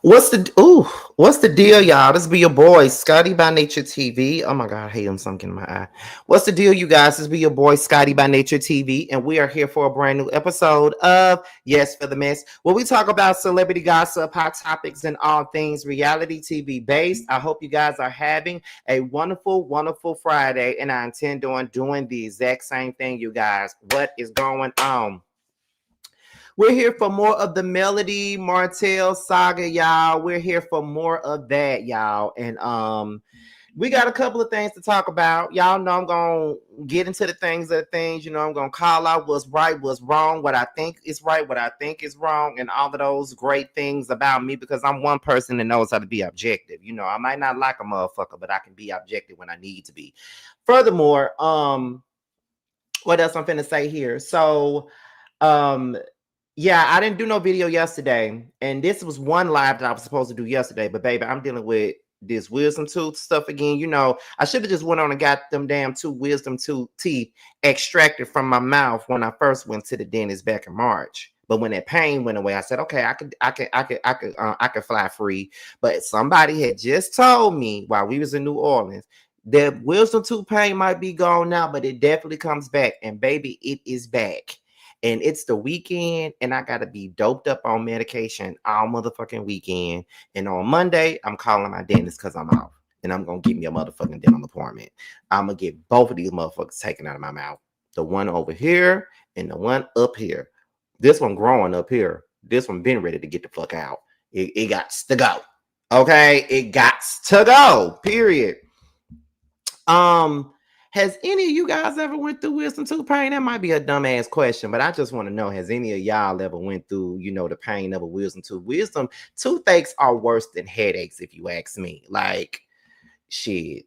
What's the deal, y'all? This be your boy, Scotty by Nature TV. Oh my god, I hate him sunken in my eye. What's the deal, you guys? This be your boy, Scotty by Nature TV, and we are here for a brand new episode of Yes for the Mess, where we talk about celebrity gossip, hot topics, and all things reality TV based. I hope you guys are having a wonderful, wonderful Friday, and I intend on doing the exact same thing, you guys. What is going on? We're here for more of the Melody Martell saga, y'all. We're here for more of that, y'all. And we got a couple of things to talk about. Y'all know I'm gonna get into the things. You know, I'm gonna call out what's right, what's wrong, what I think is right, what I think is wrong, and all of those great things about me because I'm one person that knows how to be objective. You know, I might not like a motherfucker, but I can be objective when I need to be. Furthermore, what else I'm finna say here? So, um, yeah, I didn't do no video yesterday, and this was one live that I was supposed to do yesterday. But baby, I'm dealing with this wisdom tooth stuff again. You know, I should have just went on and got them damn two wisdom tooth teeth extracted from my mouth when I first went to the dentist back in March. But when that pain went away, I said, okay, I could fly free. But somebody had just told me while we was in New Orleans that wisdom tooth pain might be gone now, but it definitely comes back. And baby, it is back. And it's the weekend, and I gotta be doped up on medication all motherfucking weekend. And on Monday, I'm calling my dentist because I'm off, and I'm gonna give me a motherfucking dental appointment. I'm gonna get both of these motherfuckers taken out of my mouth. The one over here and the one up here. This one growing up here. This one been ready to get the fuck out. It got to go. Okay, it got to go. Period. Has any of you guys ever went through wisdom tooth pain? That might be a dumbass question, but I just want to know, has any of y'all ever went through, you know, the pain of a wisdom tooth? Wisdom toothaches are worse than headaches, if you ask me. Like, shit.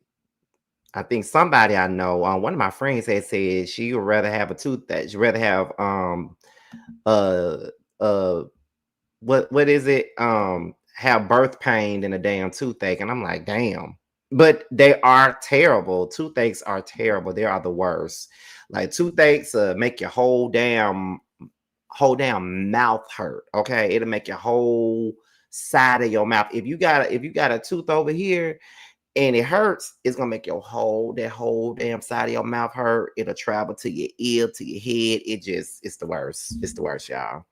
I think somebody I know, one of my friends had said she would rather have a toothache. She'd rather have uh uh what is it? Have birth pain than a damn toothache. And I'm like, damn. But they are terrible. Toothaches are terrible. They are the worst. Like toothaches make your whole damn mouth hurt. Okay, it'll make your whole side of your mouth. If you got a tooth over here and it hurts, it's gonna make your whole damn side of your mouth hurt. It'll travel to your ear, to your head. It's the worst. It's the worst, y'all.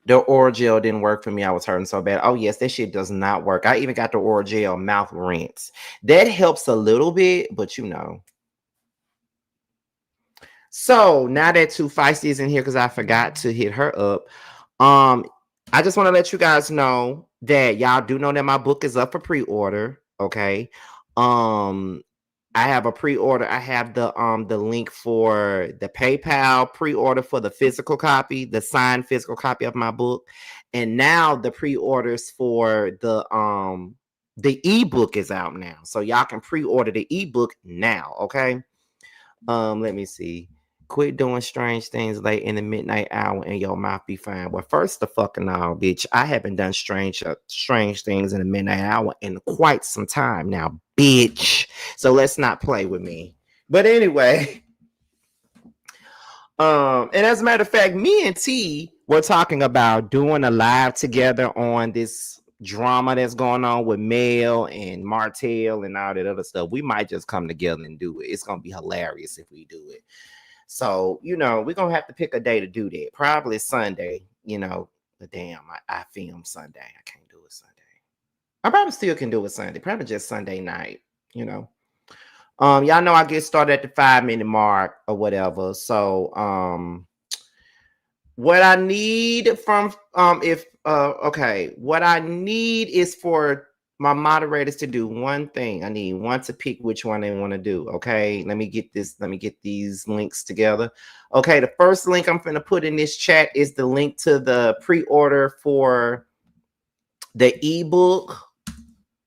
The oral gel didn't work for me. I was hurting so bad. Oh, yes, that shit does not work. I even got the oral gel mouth rinse. That helps a little bit, but you know. So now that Too Feisty is in here because I forgot to hit her up. I just want to let you guys know that y'all do know that my book is up for pre-order. Okay. I have a pre-order. I have the link for the PayPal pre-order for the physical copy, the signed physical copy of my book. And now the pre-orders for the ebook is out now. So y'all can pre-order the ebook now, okay? Let me see. Quit doing strange things late in the midnight hour and your mouth be fine. Well, first the fucking all, bitch. I haven't done strange things in the midnight hour in quite some time now, bitch. So let's not play with me. But anyway, and as a matter of fact, me and T were talking about doing a live together on this drama that's going on with Mel and Martell and all that other stuff. We might just come together and do it. It's gonna be hilarious if we do it. So, you know, we're going to have to pick a day to do that. Probably Sunday, you know. But damn, I film Sunday. I can't do it Sunday. I probably still can do it Sunday. Probably just Sunday night, you know. Y'all know I get started at the 5-minute mark or whatever. So, what I need from, what I need is for my moderators to do one thing. I need one to pick which one they want to do. Okay, let me get these links together. Okay, the first link I'm going to put in this chat is the link to the pre-order for the ebook.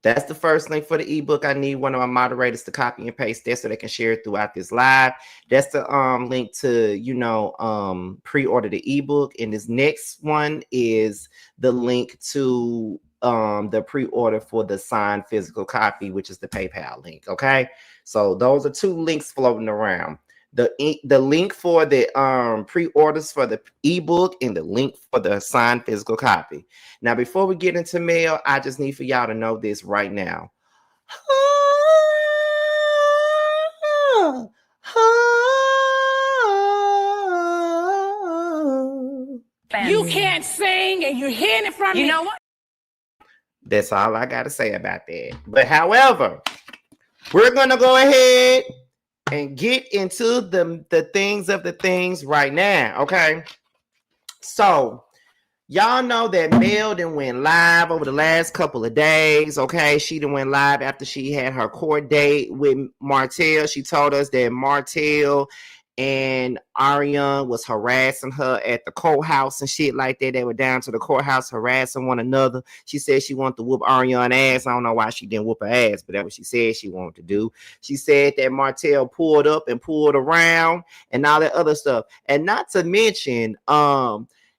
That's the first link for the ebook. I need one of my moderators to copy and paste that so they can share it throughout this live. That's the link to, you know, pre-order the ebook. And this next one is the link to the pre-order for the signed physical copy, which is the PayPal link. Okay, so those are two links floating around. The link for the pre-orders for the ebook and the link for the signed physical copy. Now, before we get into mail, I just need for y'all to know this right now. You can't sing and you're hearing it from me. You know what? That's all I got to say about that. But however, we're going to go ahead and get into the things of the things right now, okay? So, y'all know that Mel done went live over the last couple of days, okay? She done went live after she had her court date with Martell. She told us that Martell and Ariane was harassing her at the courthouse and shit like that. They were down to the courthouse harassing one another. She said she wanted to whoop Ariane ass. I don't know why she didn't whoop her ass, but that's what she said she wanted to do. She said that Martell pulled up and pulled around and all that other stuff. And not to mention,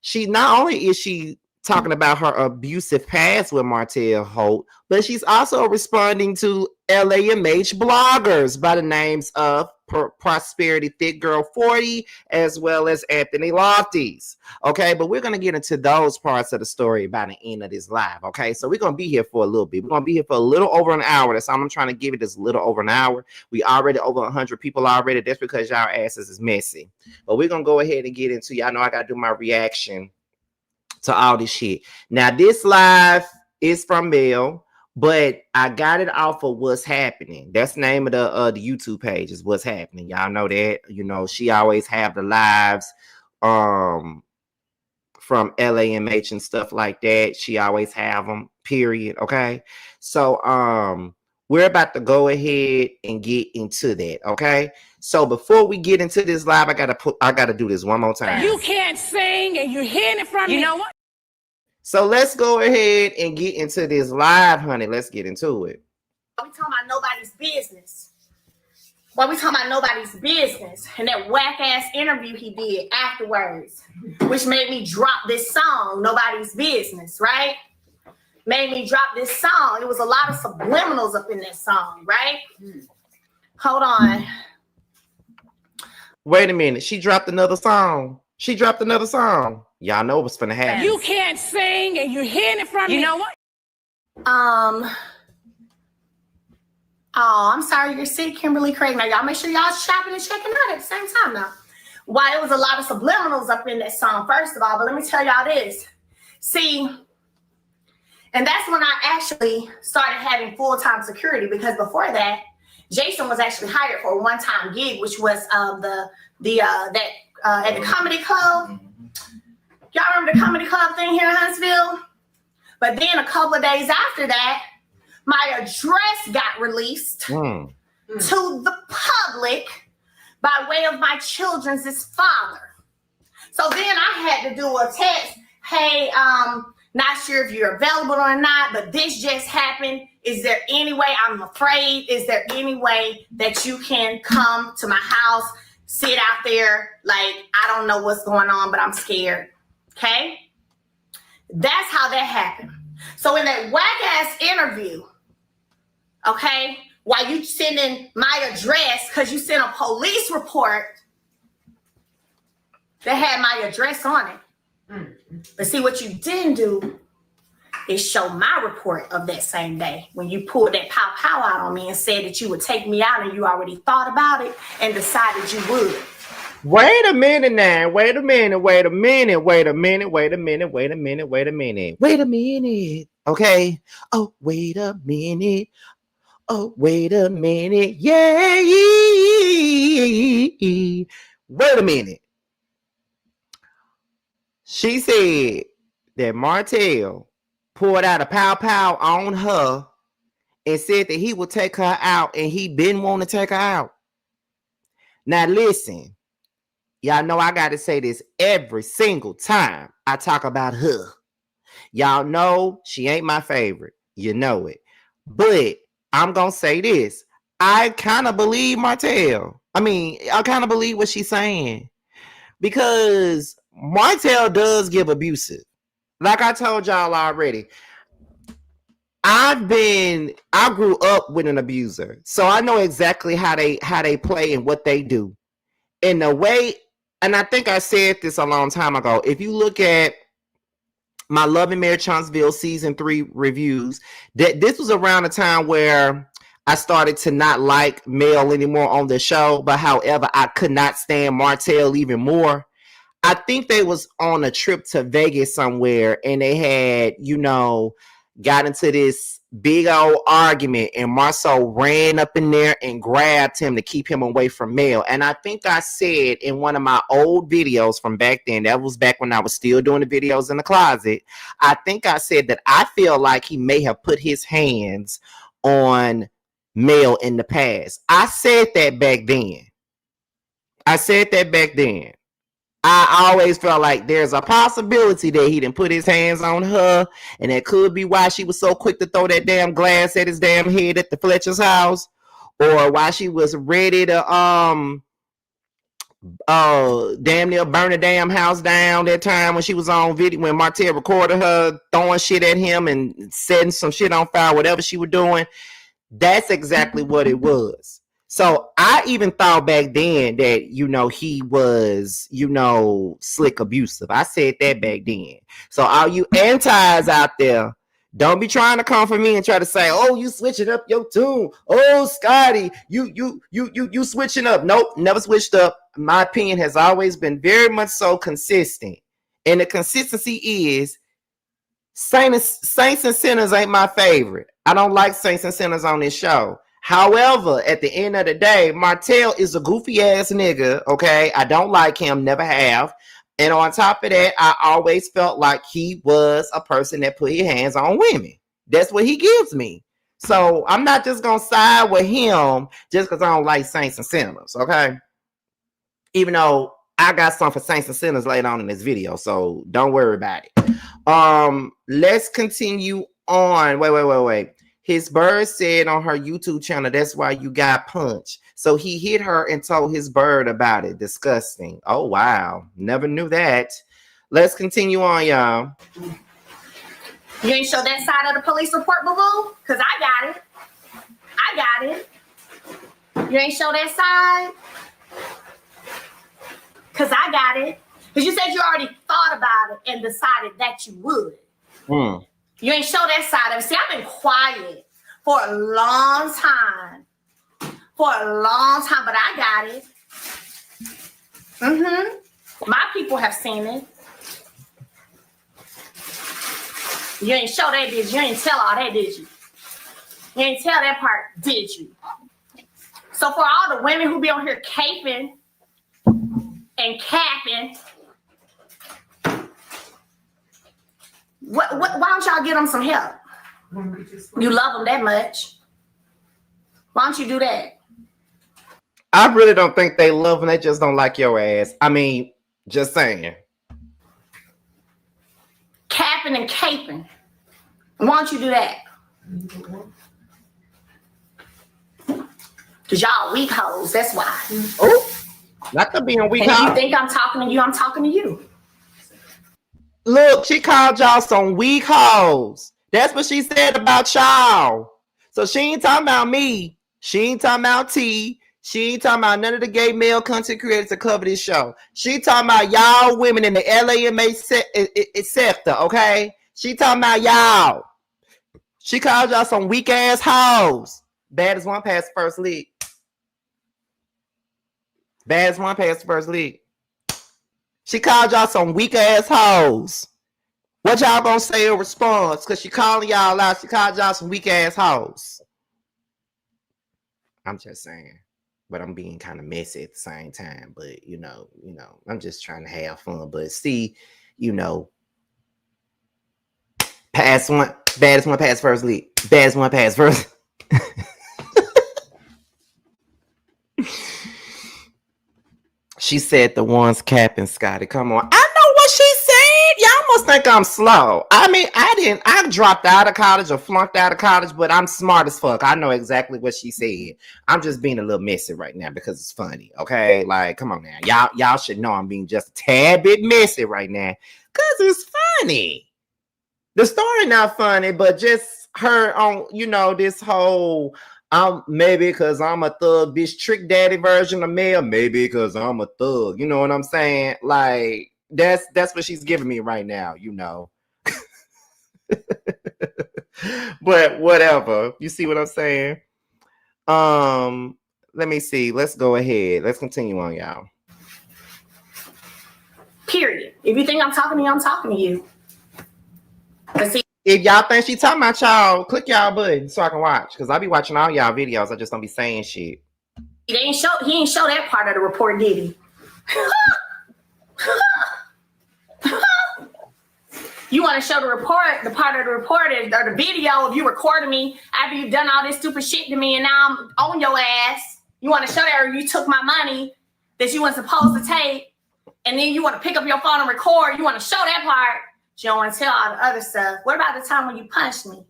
she not only is she talking about her abusive past with Martell Holt, but she's also responding to LAMH bloggers by the names of Prosperity Thick Girl 40 as well as Anthony Lofties. Okay, but we're going to get into those parts of the story by the end of this live. Okay, so we're going to be here for a little bit. We're going to be here for a little over an hour. That's all I'm trying to give it, is a little over an hour. We already over 100 people already. That's because y'all asses is messy. But we're going to go ahead and get into, y'all know I got to do my reaction to all this shit. Now, this live is from Mel, but I got it off of What's Happening. That's the name of the YouTube page, is What's Happening. Y'all know that. You know, she always have the lives from LAMH and stuff like that. She always have them, period. Okay. So we're about to go ahead and get into that. Okay. So before we get into this live, I gotta do this one more time. You can't sing and you're hearing it from me. You know what? So let's go ahead and get into this live, honey. Let's get into it. We talking about nobody's business. Well, we talking about nobody's business. And that whack-ass interview he did afterwards, which made me drop this song, Nobody's Business, right? Made me drop this song. It was a lot of subliminals up in that song, right? Hold on. Wait a minute. She dropped another song. Y'all know what's gonna happen. You can't sing and you're hearing it from me. You know what? Oh, I'm sorry you're sick, Kimberly Craig. Now, y'all make sure y'all shopping and checking out at the same time now. Why, it was a lot of subliminals up in that song, first of all. But let me tell y'all this. See, and that's when I actually started having full-time security, because before that, Jason was actually hired for a one-time gig, which was at the comedy club. Y'all remember the comedy club thing here in Huntsville? But then a couple of days after that, my address got released to the public by way of my children's father. So then I had to do a text. Hey, not sure if you're available or not, but this just happened. Is there any way, I'm afraid, is there any way that you can come to my house, sit out there? Like, I don't know what's going on, but I'm scared. Okay? That's how that happened. So in that whack-ass interview, okay, while you sending my address, because you sent a police report that had my address on it. But see, what you didn't do is show my report of that same day when you pulled that pow out on me and said that you would take me out, and you already thought about it and decided you would. Wait a minute now. Wait a minute. Okay. Oh, wait a minute. Yeah. Wait a minute. She said that Martell poured out a pow on her and said that he would take her out, and he didn't want to take her out. Now listen, y'all know I got to say this every single time I talk about her. Y'all know she ain't my favorite. You know it. But I'm going to say this. I kind of believe Martell. I kind of believe what she's saying. Because Martell does give abusive. Like I told y'all already, I grew up with an abuser, so I know exactly how they play and what they do. in the way, and I think I said this a long time ago, if you look at my Love and Marriage Huntsville season 3 reviews, that this was around the time where I started to not like Mel anymore on the show, but however, I could not stand Martell even more. I think they was on a trip to Vegas somewhere, and they had, got into this big old argument, and Marceau ran up in there and grabbed him to keep him away from Mel. And I think I said in one of my old videos from back then, that was back when I was still doing the videos in the closet, I think I said that I feel like he may have put his hands on Mel in the past. I said that back then. I always felt like there's a possibility that he didn't put his hands on her, and that could be why she was so quick to throw that damn glass at his damn head at the Fletcher's house, or why she was ready to damn near burn the damn house down that time when she was on video, when Martell recorded her throwing shit at him and setting some shit on fire, whatever she was doing. That's exactly what it was. So I even thought back then that, he was, slick abusive. I said that back then. So all you antis out there, don't be trying to come for me and try to say, oh, you switching up your tune. Oh, Scotty, you switching up. Nope, never switched up. My opinion has always been very much so consistent. And the consistency is Saints and Sinners ain't my favorite. I don't like Saints and Sinners on this show. However, at the end of the day, Martell is a goofy ass nigga, okay? I don't like him, never have. And on top of that, I always felt like he was a person that put his hands on women. That's what he gives me. So I'm not just going to side with him just because I don't like Saints and Sinners, okay? Even though I got some for Saints and Sinners later on in this video, so don't worry about it. Let's continue on. Wait. His bird said on her YouTube channel, that's why you got punched. So he hit her and told his bird about it. Disgusting. Oh, wow. Never knew that. Let's continue on, y'all. You ain't show that side of the police report, boo-boo? Because I got it. You ain't show that side? Because I got it. Because you said you already thought about it and decided that you would. You ain't show that side of it. See, I've been quiet for a long time. But I got it. My people have seen it. You ain't show that, did you? You ain't tell all that, did you? You ain't tell that part, did you? So for all the women who be on here caping and capping, why don't y'all get them some help? You love them that much. Why don't you do that? I really don't think they love them. They just don't like your ass. I mean, just saying. Capping and caping. Why don't you do that? Because y'all weak hoes. That's why. Oh, not to being weak hoes. If you think I'm talking to you, I'm talking to you. Look, she called y'all some weak hoes. That's what she said about y'all. So she ain't talking about me. She ain't talking about T. She ain't talking about none of the gay male content creators to cover this show. She talking about y'all women in the LAMH sector, okay? She talking about y'all. She called y'all some weak ass hoes. Bad as one past first league. She called y'all some weak ass hoes. What y'all gonna say in response? Because she calling y'all out. She called y'all some weak ass hoes. I'm just saying. But I'm being kind of messy at the same time. But, I'm just trying to have fun. But see, baddest one past first league. Baddest one past first. She said the ones capping Scotty. Come on. I know what she said. Y'all must think I'm slow. I mean, I dropped out of college or flunked out of college, but I'm smart as fuck. I know exactly what she said. I'm just being a little messy right now because it's funny. Okay. Like, come on now. Y'all should know I'm being just a tad bit messy right now because it's funny. The story not funny, but just her on, this whole maybe because I'm a thug, bitch, trick daddy version of Mel. Maybe because I'm a thug. You know what I'm saying? Like that's what she's giving me right now. You know. But whatever. You see what I'm saying? Let me see. Let's go ahead. Let's continue on, y'all. Period. If you think I'm talking to you, I'm talking to you. See, if y'all think she talking about y'all, click y'all button so I can watch. Because I be watching all y'all videos. I just don't be saying shit. He ain't show that part of the report, did he? You want to show the report, the part of the report is, or the video of you recording me after you've done all this stupid shit to me and now I'm on your ass. You want to show that, or you took my money that you weren't supposed to take, and then you want to pick up your phone and record. You want to show that part. You don't want to tell all the other stuff. What about the time when you punched me?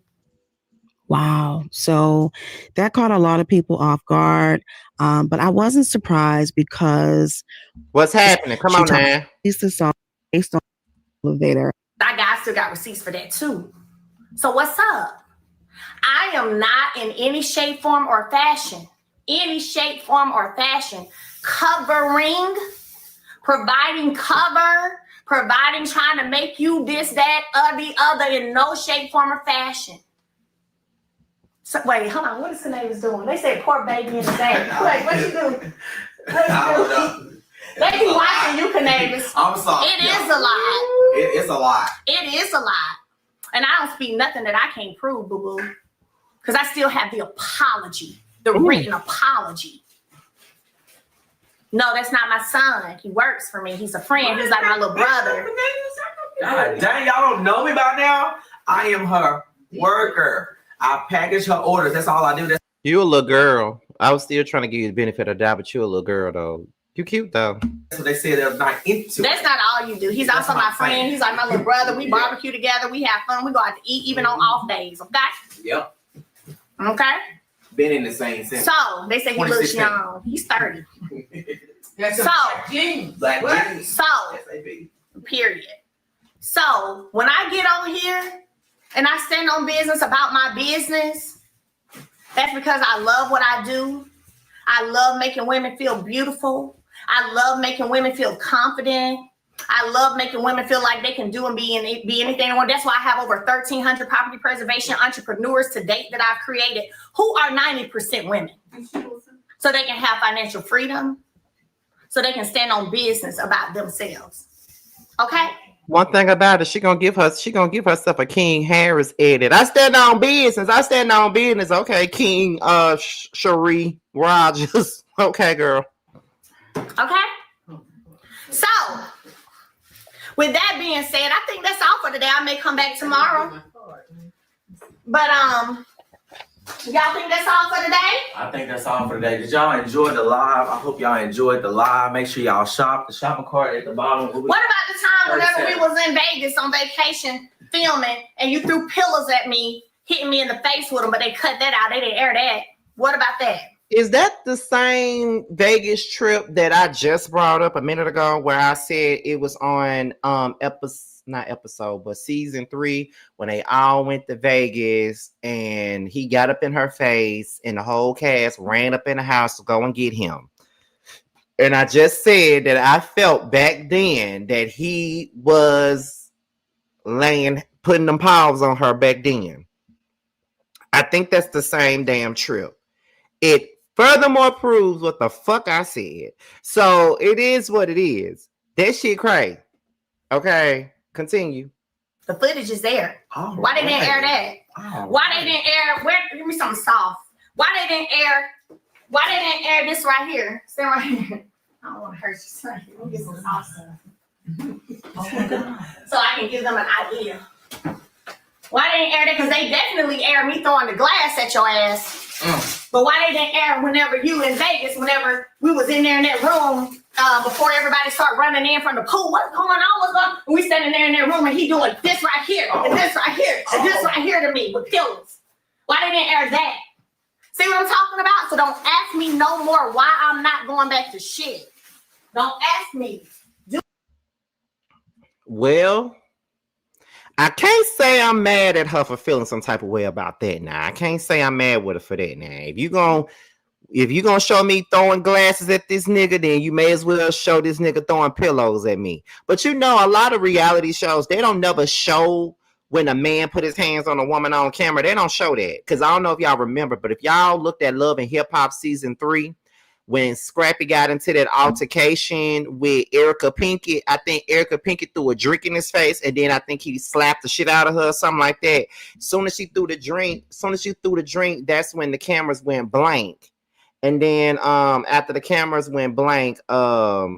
Wow. So that caught a lot of people off guard. But I wasn't surprised because what's happening? Come on, man. It's a song based on the elevator. I still got receipts for that too. So what's up? I am not in any shape, form, or fashion, covering, providing cover, trying to make you this, that, or the other in no shape, form, or fashion. So, wait, hold on. What is the neighbors doing? They said poor baby in the back. Wait, what you doing? I don't know. They be watching you, neighbors. I'm sorry. It is a lie. It's a lie. It is a lie. And I don't speak nothing that I can't prove, boo-boo. Because I still have the apology, the written apology. No, that's not my son. He works for me. He's a friend. He's like my little brother. God dang, y'all don't know me by now? I am her worker. I package her orders. That's all I do. You a little girl. I was still trying to give you the benefit of the doubt, but you a little girl, though. You cute, though. That's what they said they're not into. That's not all you do. He's That's also my friend. saying. He's like my little brother. We barbecue together. We have fun. We go out to eat even on off days. Okay? Yep. Okay? Been in the same sense. So, they say he looks young. He's 30. So, Black jeans. So, period. So, when I get on here and I stand on business about my business, that's because I love what I do. I love making women feel beautiful. I love making women feel confident. I love making women feel like they can do and be anything they want. That's why I have over 1,300 property preservation entrepreneurs to date that I've created who are 90% women. So they can have financial freedom, so they can stand on business about themselves. Okay? One thing about it, she gonna give herself a King Harris edit. I stand on business. Okay, King Shari Rogers. Okay, girl. Okay? So, with that being said, I think that's all for today. I may come back tomorrow. But y'all think that's all for today? I think that's all for today. Did y'all enjoy the live? I hope y'all enjoyed the live. Make sure y'all shop. The shopping cart at the bottom. What about the time whenever we was in Vegas on vacation filming and you threw pillows at me, hitting me in the face with them, but they cut that out. They didn't air that. What about that? Is that the same Vegas trip that I just brought up a minute ago where I said it was on season 3 when they all went to Vegas and he got up in her face and the whole cast ran up in the house to go and get him? And I just said that I felt back then that he was putting them paws on her back then. I think that's the same damn trip. It furthermore proves what the fuck I said. So it is what it is. That shit crazy. Okay, continue. The footage is there. Oh, Why they didn't air that? Oh, Why they didn't air? Give me something soft. Why they didn't air this right here? Stay right here. I don't want to hurt you. Let me get some soft stuff. Oh my God. So I can give them an idea. Why they didn't air that? Because they definitely aired me throwing the glass at your ass. But why they didn't air whenever you in Vegas, whenever we was in there in that room, before everybody started running in from the pool, what's going on? And we standing there in that room and he doing this right here, and this right here, and this right here to me with pillows. Why they didn't air that? See what I'm talking about? So don't ask me no more why I'm not going back to shit. Don't ask me. Well, I can't say I'm mad at her for feeling some type of way about that. Now I can't say I'm mad with her for that. Now if you gonna show me throwing glasses at this nigga, then you may as well show this nigga throwing pillows at me. But you know, a lot of reality shows, they don't never show when a man put his hands on a woman on camera. They don't show that. Because I don't know if y'all remember, but if y'all looked at Love and Hip Hop season 3, when Scrappy got into that altercation with Erica Pinkett, I think Erica Pinkett threw a drink in his face, and then I think he slapped the shit out of her or something like that. As soon as she threw the drink, that's when the cameras went blank. And then after the cameras went blank, that's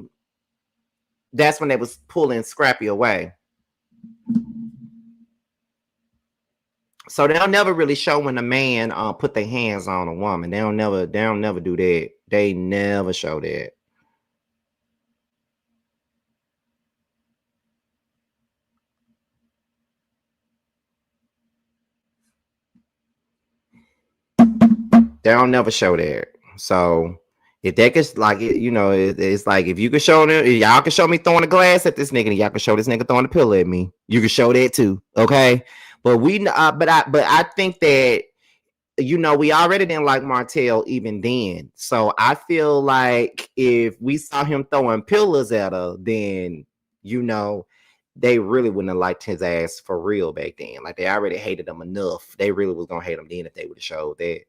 when they was pulling Scrappy away. So they'll never really show when a man put their hands on a woman. They don't never do that. They never show that. They don't never show that. So if that gets like it, you know, it's like if you can show them, if y'all can show me throwing a glass at this nigga, and y'all can show this nigga throwing a pillow at me. You can show that too, okay? But I think that, you know, we already didn't like Martell even then. So I feel like if we saw him throwing pillows at her, then, you know, they really wouldn't have liked his ass for real back then. Like they already hated him enough. They really was gonna hate him then if they would have showed that.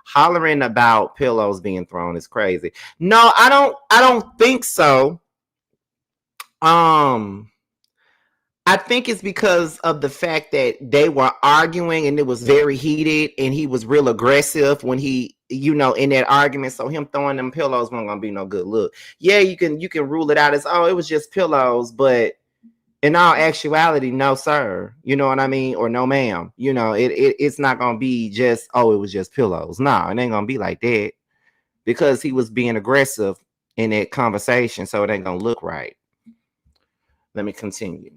Hollering about pillows being thrown is crazy. No, I don't think so. I think it's because of the fact that they were arguing and it was very heated and he was real aggressive when he, you know, in that argument. So him throwing them pillows wasn't gonna be no good look. Yeah, you can rule it out as, oh, it was just pillows, but in all actuality, no, sir. You know what I mean? Or no, ma'am. You know, it's not gonna be just, oh, it was just pillows. No, it ain't gonna be like that because he was being aggressive in that conversation, so it ain't gonna look right. Let me continue.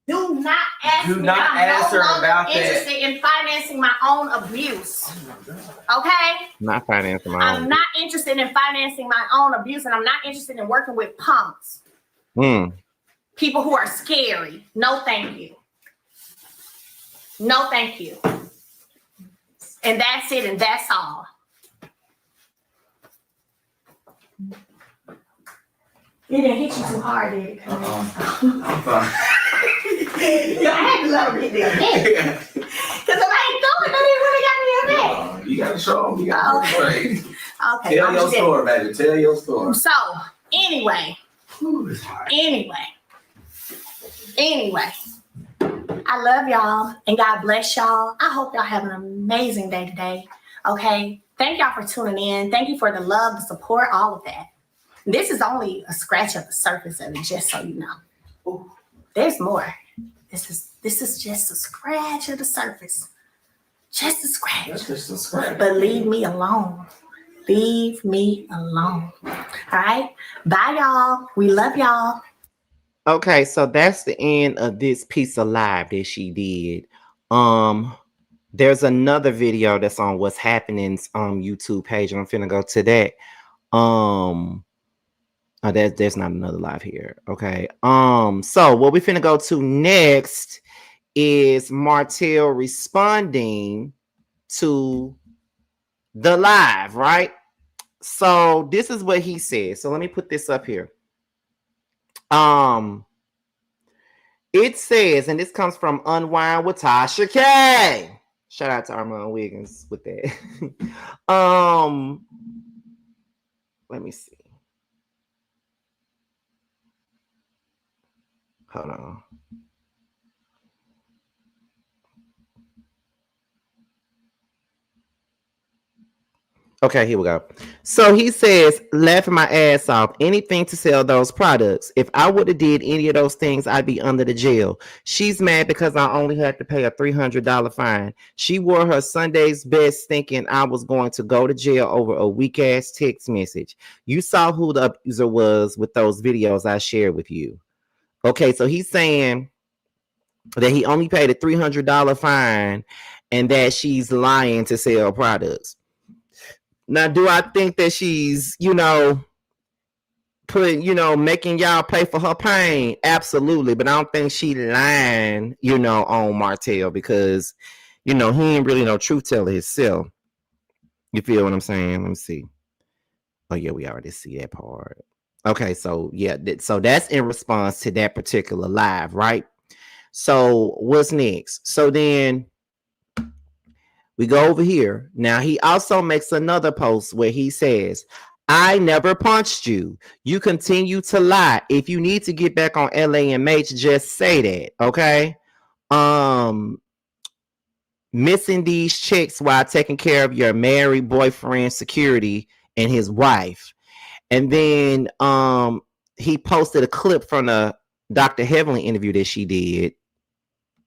Do not ask me. I'm no longer interested in financing my own abuse. Okay? Not financing my own. I'm not interested in financing my own abuse, and I'm not interested in working with punks. People who are scary. No, thank you. No, thank you. And that's it, and that's all. It didn't hit you too hard, did it? I'm fine. I had to let him hit me again. Because if I ain't going, then he really got me a bag. You got to show them. You got to okay. Okay. Tell your story, baby. Tell your story. So, anyway. Anyway. I love y'all and God bless y'all. I hope y'all have an amazing day today. Okay. Thank y'all for tuning in. Thank you for the love, the support, all of that. This is only a scratch of the surface of it, just so you know. Ooh, there's more. This is just a scratch of the surface. Just a scratch. That's just a scratch. But leave me alone. Leave me alone. All right? Bye, y'all. We love y'all. Okay, so that's the end of this piece of live that she did. There's another video that's on What's Happening's YouTube page, and I'm finna go to that. There's not another live here. Okay. So what we finna go to next is Martell responding to the live, right? So this is what he said. So let me put this up here. It says, and this comes from Unwind with Tasha K. Shout out to Armand Wiggins with that. Let me see. Hold on. Okay, here we go. So he says, laughing my ass off, anything to sell those products. If I would have did any of those things, I'd be under the jail. She's mad because I only had to pay a $300 fine. She wore her Sunday's best thinking I was going to go to jail over a weak ass text message. You saw who the abuser was with those videos I shared with you. Okay, so he's saying that he only paid a $300 fine and that she's lying to sell products. Now, do I think that she's, making y'all pay for her pain. Absolutely. But I don't think she lying, on Martell because, he ain't really no truth teller himself. You feel what I'm saying? Let me see. Oh, yeah, we already see that part. Okay, so yeah, so that's in response to that particular live, right? So what's next? So then we go over here. Now he also makes another post where he says, I never punched you. You continue to lie. If you need to get back on LAMH, just say that, okay? Missing these checks while taking care of your married boyfriend security and his wife. And then he posted a clip from the Dr. Heavenly interview that she did.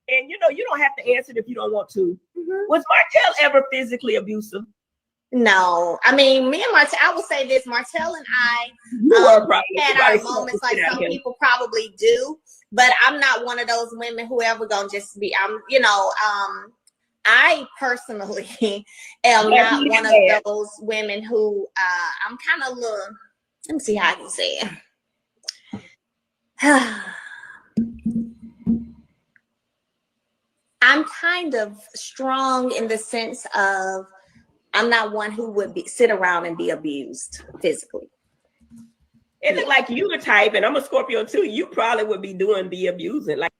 And you don't have to answer it if you don't want to. Mm-hmm. Was Martell ever physically abusive? No. I mean, me and Martell, I will say this, Martell and I had our moments like some people probably do, but I'm not one of those women who ever gonna just be, I personally am not one of those women who I'm kind of let me see how I can say it. I'm kind of strong in the sense of I'm not one who would sit around and be abused physically. It look like you the type, and I'm a Scorpio too. You probably would be doing the abusing. Like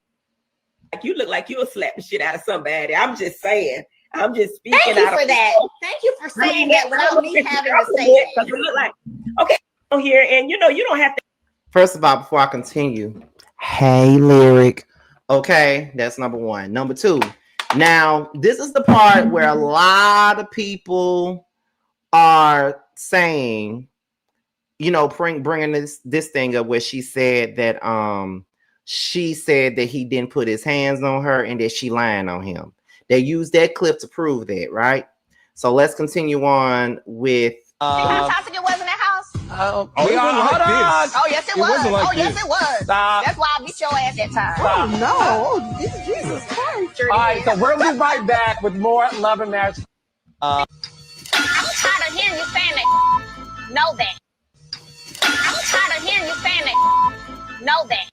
you look like you'll slap the shit out of somebody. I'm just saying. I'm just speaking. Thank you for that. Thank you for saying that without me having to say that. Because it look like okay here, and you don't have to. First of all, before I continue, hey Lyric. Okay, that's number one. Number two. Now, this is the part where a lot of people are saying, bringing this thing up where she said that he didn't put his hands on her and that she lying on him. They used that clip to prove that, right? So let's continue on with. Toxic it was in that house. Hold on. Oh yes, it was. Yes, it was. Stop. That's why I beat your ass that time. Stop. Oh no! Jesus Christ! All right, so we'll be right back with more Love and Marriage. I'm tired of hearing you saying that. Know that. I'm tired of hearing you saying that. Know that.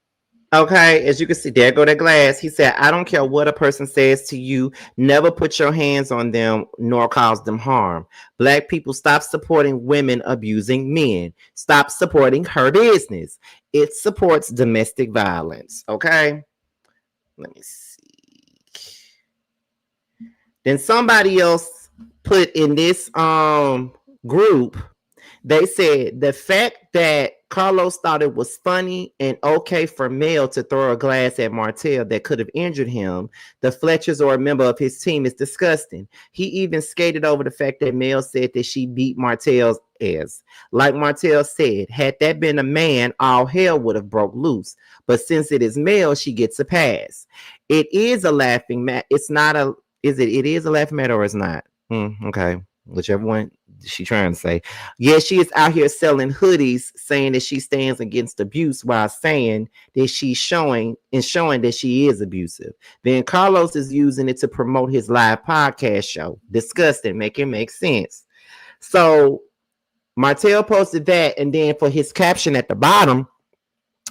Okay, as you can see, there go that glass. He said, I don't care what a person says to you. Never put your hands on them nor cause them harm. Black people, stop supporting women abusing men. Stop supporting her business. It supports domestic violence. Okay, let me see. Then somebody else put in this group, they said the fact that Carlos thought it was funny and okay for Mel to throw a glass at Martell that could have injured him, the Fletchers or a member of his team, is disgusting. He even skated over the fact that Mel said that she beat Martell's ass. Like Martell said, had that been a man, all hell would have broke loose. But since it is Mel, she gets a pass. It is a laughing matter. It's not a. It is a laughing matter or it's not? Okay, whichever one she trying to say. Yeah, she is out here selling hoodies saying that she stands against abuse while saying that she's showing that she is abusive. Then Carlos is using it to promote his live podcast show. Disgusting. Make it make sense. So Martell posted that, and then for his caption at the bottom,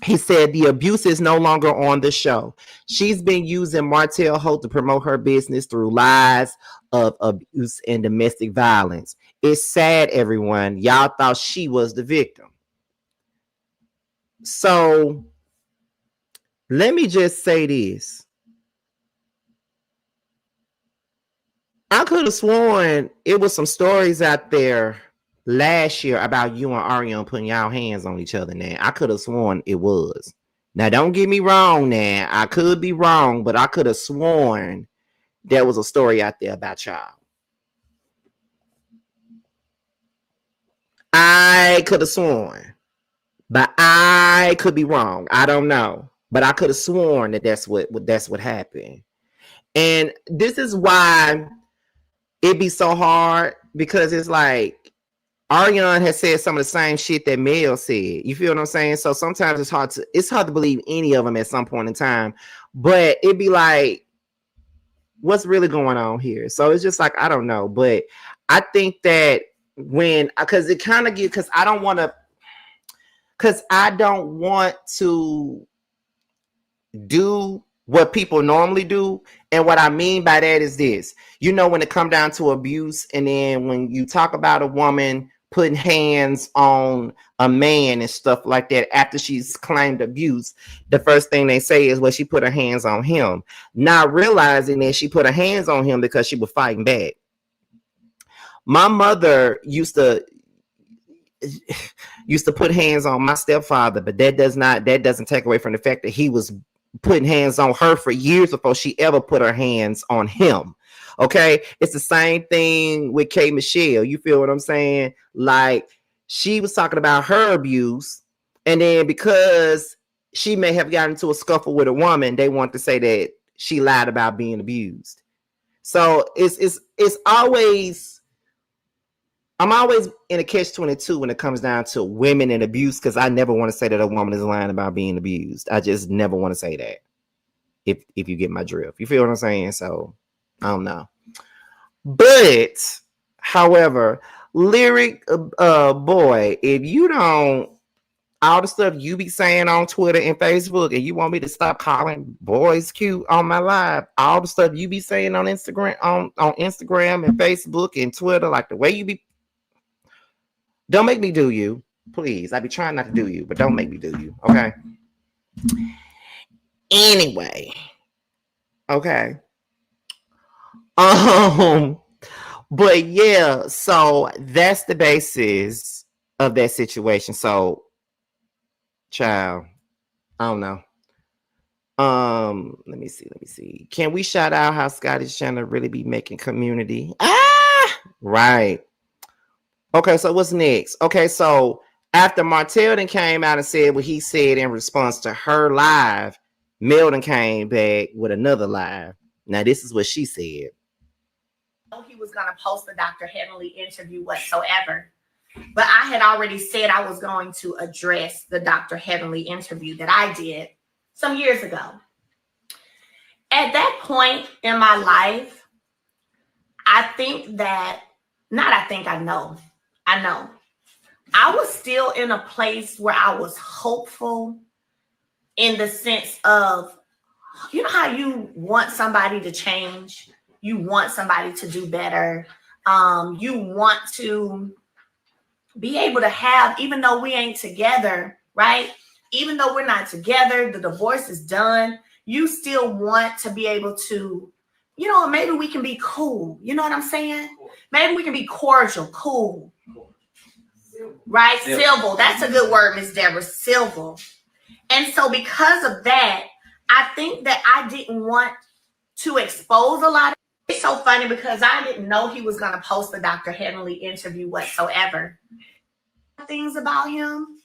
he said the abuse is no longer on the show. She's been using Martell Holt to promote her business through lies of abuse and domestic violence. It's sad, everyone. Y'all thought she was the victim. So let me just say this. I could have sworn it was some stories out there last year about you and Ariane putting y'all hands on each other. Now I could have sworn it was. Now don't get me wrong. Now I could be wrong, but I could have sworn there was a story out there about y'all. I could have sworn, but I could be wrong. I don't know, but I could have sworn that that's what happened. And this is why it be so hard, because it's like Ariane has said some of the same shit that Mel said. You feel what I'm saying? So sometimes it's hard to believe any of them at some point in time. But it'd be like, what's really going on here? So it's just like, I don't know. But I think that because it kind of because I don't want to. because I don't want to do what people normally do. And what I mean by that is this, you know, when it come down to abuse, and then when you talk about a woman putting hands on a man and stuff like that after she's claimed abuse, the first thing they say is, well, she put her hands on him, not realizing that she put her hands on him because she was fighting back. My mother used to put hands on my stepfather, but that doesn't take away from the fact that he was putting hands on her for years before she ever put her hands on him. Okay, it's the same thing with K. Michelle. You feel what I'm saying? Like, she was talking about her abuse, and then because she may have gotten into a scuffle with a woman, they want to say that she lied about being abused. So it's always, I'm always in a catch-22 when it comes down to women and abuse, because I never want to say that a woman is lying about being abused. I just never want to say that. If you get my drift, you feel what I'm saying? So I don't know. But however, Lyric boy, if you don't, all the stuff you be saying on Twitter and Facebook, and you want me to stop calling boys cute on my live, all the stuff you be saying on Instagram, on Instagram and Facebook and Twitter, like the way you be, don't make me do you, please. I be trying not to do you, but don't make me do you, okay? Anyway, okay. But yeah, so that's the basis of that situation. So, child, I don't know. Let me see. Can we shout out how Scotty's channel really be making community? Right. Okay, so what's next? Okay, so after Martell came out and said what he said in response to her live, Meldon came back with another live. Now, this is what she said. He was going to post the Dr. Heavenly interview whatsoever, but I had already said I was going to address the Dr. Heavenly interview that I did some years ago. At that point in my life, I know I was still in a place where I was hopeful, in the sense of, you know how you want somebody to change, you want somebody to do better, you want to be able to have, even though we ain't together, right? Even though we're not together, the divorce is done, you still want to be able to, you know, maybe we can be cool. You know what I'm saying? Maybe we can be cordial, cool. Right? Civil. That's a good word, Miss Deborah. Civil. And so because of that, I think that I didn't want to expose a lot of. It's so funny because I didn't know he was going to post the Dr. Heavenly interview whatsoever. Things about him,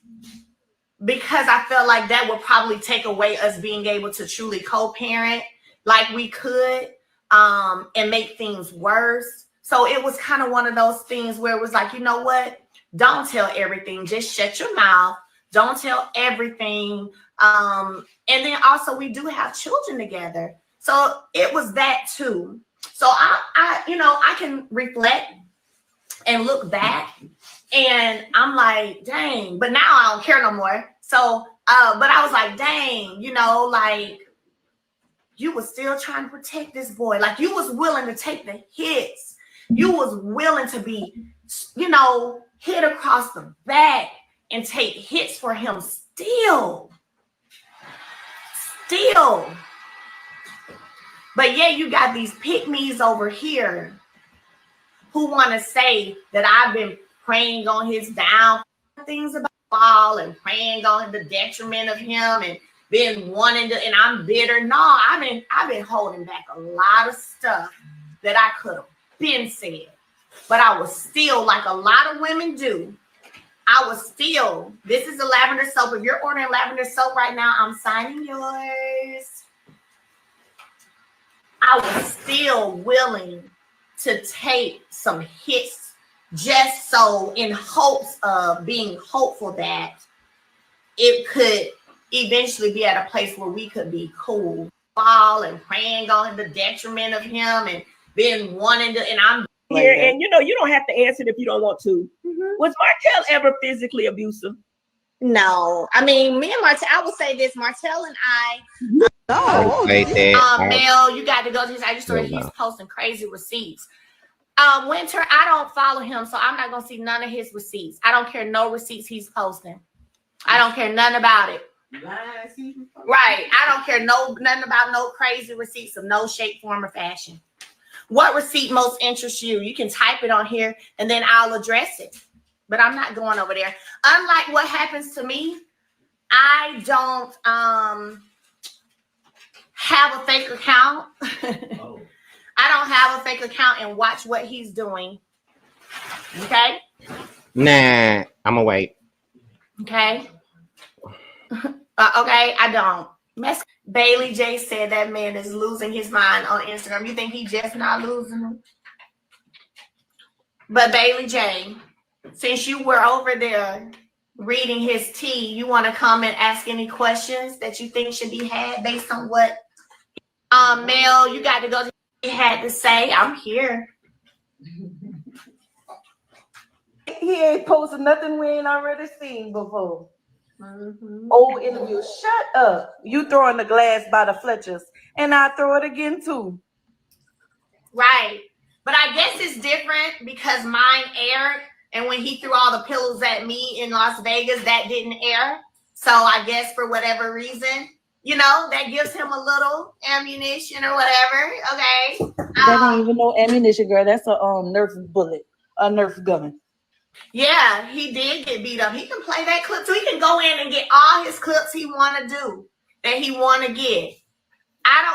because I felt like that would probably take away us being able to truly co-parent like we could, and make things worse. So it was kind of one of those things where it was like, you know what? Don't tell everything. Just shut your mouth. Don't tell everything. And then also we do have children together. So it was that too. So I can reflect and look back, and I'm like, dang, but now I don't care no more. So, but I was like, dang, you know, like, you was still trying to protect this boy. Like, you was willing to take the hits. You was willing to be, you know, hit across the back and take hits for him still. But yeah, you got these pick-me's over here who want to say that I've been preying on his down, things about fall and preying on the detriment of him and been wanting to, and I'm bitter. No, I've been holding back a lot of stuff that I could have been said, but I was still, like a lot of women do, this is the lavender soap. If you're ordering lavender soap right now, I'm signing yours. I was still willing to take some hits just so, in hopes of being hopeful that it could eventually be at a place where we could be cool, fall and praying on the detriment of him and been wanting to, and I'm here, and you know, you don't have to answer it if you don't want to. Was Martell ever physically abusive? No, I mean, me and Martell, I will say this, Martell and I, Mel, you got to go to his IG story. He's posting crazy receipts. Winter, I don't follow him, so I'm not going to see none of his receipts. I don't care no receipts he's posting. I don't care nothing about it. Right. I don't care nothing about no crazy receipts of no shape, form, or fashion. What receipt most interests you? You can type it on here, and then I'll address it. But I'm not going over there. Unlike what happens to me, I don't have a fake account. Oh. I don't have a fake account and watch what he's doing. Okay? Nah, I'm gonna wait. Okay? Okay, I don't. Bailey J said that man is losing his mind on Instagram. You think he just not losing him? But Bailey J, since you were over there reading his tea, you want to come and ask any questions that you think should be had based on what Mel, you got to go to he had to say. I'm here. He ain't posted nothing we ain't already seen before. Old interview. Shut up. You throwing the glass by the Fletchers, and I throw it again too. Right. But I guess it's different because mine aired, and when he threw all the pillows at me in Las Vegas, that didn't air. So I guess for whatever reason, you know, that gives him a little ammunition or whatever. Okay. That ain't even no ammunition, girl. That's a Nerf bullet, a Nerf gun. Yeah, he did get beat up. He can play that clip too. He can go in and get all his clips he want to do that he want to get.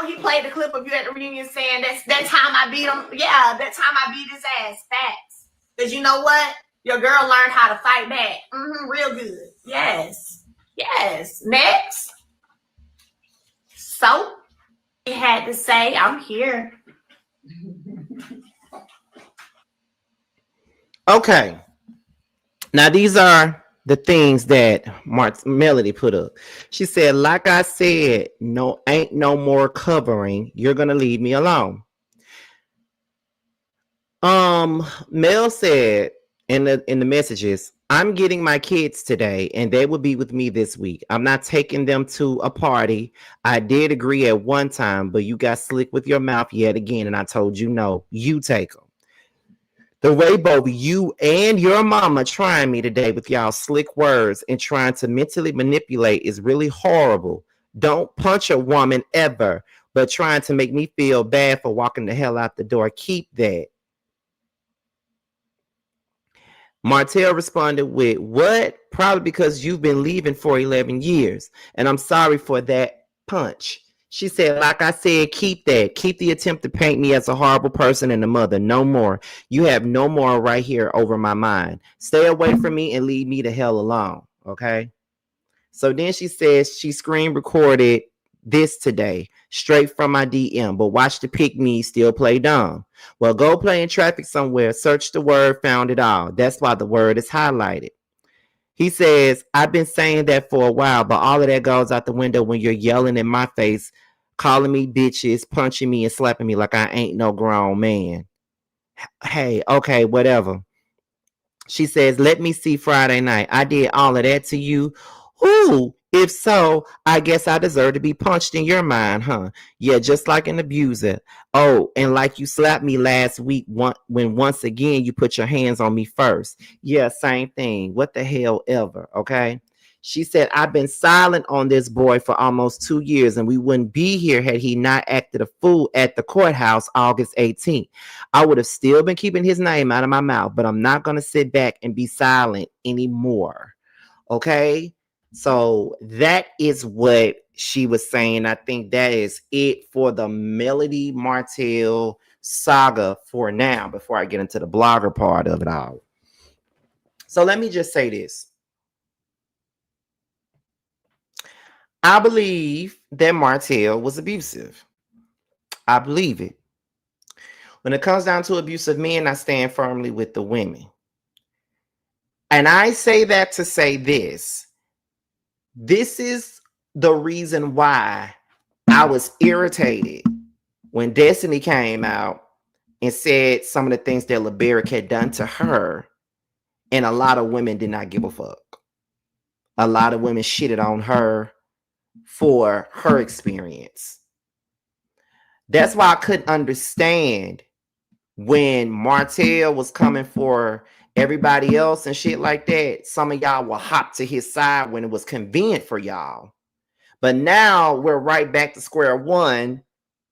He played the clip of you at the reunion saying that time I beat him. Yeah, that time I beat his ass. Facts. Because you know what? Your girl learned how to fight back. Real good. Yes. Yes. Next. So he had to say, I'm here. Okay. Now, these are the things that Melody put up. She said, like I said, no, ain't no more covering. You're going to leave me alone. Mel said in the messages, I'm getting my kids today and they will be with me this week. I'm not taking them to a party. I did agree at one time, but you got slick with your mouth yet again. And I told you, no, you take them. The way both you and your mama trying me today with y'all slick words and trying to mentally manipulate is really horrible. Don't punch a woman ever, but trying to make me feel bad for walking the hell out the door. Keep that. Martell responded with, what? Probably because you've been leaving for 11 years. And I'm sorry for that punch. She said, like I said, keep that. Keep the attempt to paint me as a horrible person and a mother. No more. You have no more right here over my mind. Stay away from me and leave me the hell alone. Okay? So then she says she screen recorded this today, straight from my DM, but watch the pick me still play dumb. Well, go play in traffic somewhere, search the word, found it all. That's why the word is highlighted. He says, I've been saying that for a while, but all of that goes out the window when you're yelling in my face, calling me bitches, punching me and slapping me like I ain't no grown man. Hey, okay, whatever. She says, let me see Friday night. I did all of that to you. Ooh, if so, I guess I deserve to be punched in your mind, huh? Yeah, just like an abuser. Oh, and like you slapped me last week when once again you put your hands on me first. Yeah, same thing. What the hell ever, okay? She said, I've been silent on this boy for almost 2 years, and we wouldn't be here had he not acted a fool at the courthouse August 18th. I would have still been keeping his name out of my mouth, but I'm not going to sit back and be silent anymore, okay? So that is what she was saying. I think that is it for the Melody Martell saga for now, before I get into the blogger part of it all. So let me just say this. I believe that Martell was abusive. I believe it. When it comes down to abusive men, I stand firmly with the women. And I say that to say this. This is the reason why I was irritated when Destiny came out and said some of the things that LeBerick had done to her, and a lot of women did not give a fuck. a lot of women shitted on her for her experience. That's why I couldn't understand when Martell was coming for everybody else and shit like that. Some of y'all will hop to his side when it was convenient for y'all. But now we're right back to square one